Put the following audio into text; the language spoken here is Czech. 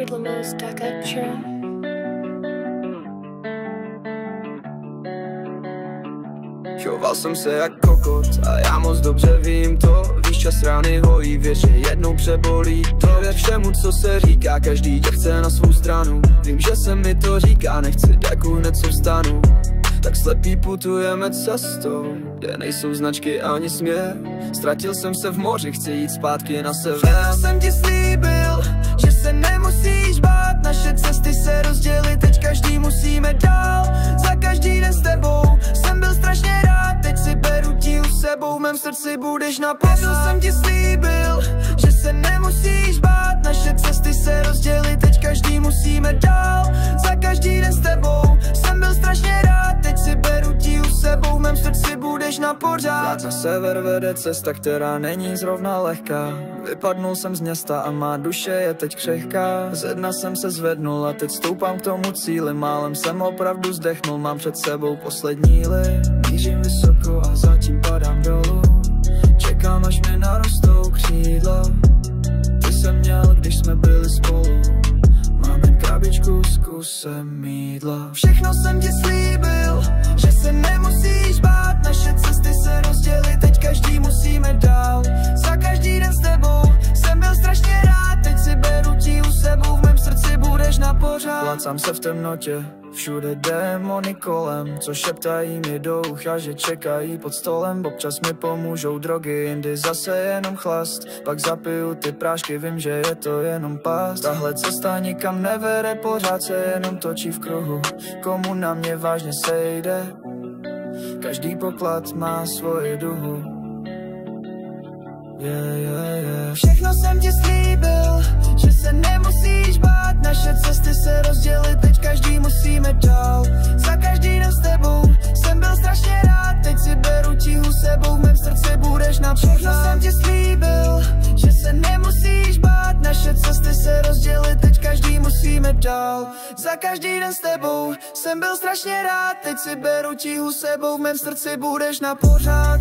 www.ridlemos.extra. Choval jsem se jak kokot a já moc dobře vím to. Víš, čas rány hojí, věř, že jednou přebolí to. Ve všemu, co se říká, každý tě chce na svou stranu. Vím, že se mi to říká, nechci deku, hned co vstanu. Tak slepý putujeme cestou, kde nejsou značky ani směr. Ztratil jsem se v moři, chci jít zpátky na sever. Já jsem ti slíbil, že se nemusíš bát. Naše cesty se rozdělí, teď každý musíme dál. Za každý den s tebou jsem byl strašně rád. Teď si beru ti u sebou, v mém srdci budeš na pořád. Jsem ti slíbil, že se nemusíš bát. Naše cesty se rozdělí, teď každý musíme dál. Za každý den s tebou jsem byl strašně rád. Teď si beru ti u sebou, v mém srdci budeš na pořád. Na sever vede cesta, která není zrovna lehká. Vypadnul jsem z města a má duše je teď křehká. Ze dna jsem se zvednul a teď stoupám k tomu cíli. Málem jsem opravdu zdechnul, mám před sebou poslední lid. Mířím vysoko a zatím padám dolů. Čekám, až mi narostou křídla. Ty jsem měl, když jsme byli spolu. Mám jen krabičku s kusem mýdla. Všechno jsem ti slíbil, že se nemusíš bát. Naše cesty se rozdělí, teď každý musíme dál. Za každý den s tebou jsem byl strašně rád. Teď si beru ti u sebou, v mém srdci budeš na pořád. Placám se v temnotě, všude démony kolem, co šeptají mi do ucha, že čekají pod stolem. Občas mi pomůžou drogy, jindy zase jenom chlast. Pak zapiju ty prášky, vím, že je to jenom past. Tahle cesta nikam nevede, pořád se jenom točí v kruhu. Komu na mě vážně sejde, každý poklad má svoji duhu. Všechno jsem ti slíbil, že se nemusíš bát. Naše cesty se rozdělí, teď každý musíme dál. Za každý den s tebou jsem byl strašně rád. Teď si beru ti u sebou, v mém srdci budeš na pořád. Všechno jsem ti slíbil, že se nemusíš bát. Naše cesty se rozdělí, teď každý musíme dál. Za každý den s tebou jsem byl strašně rád. Teď si beru ti u sebou, v mém srdci budeš na pořád.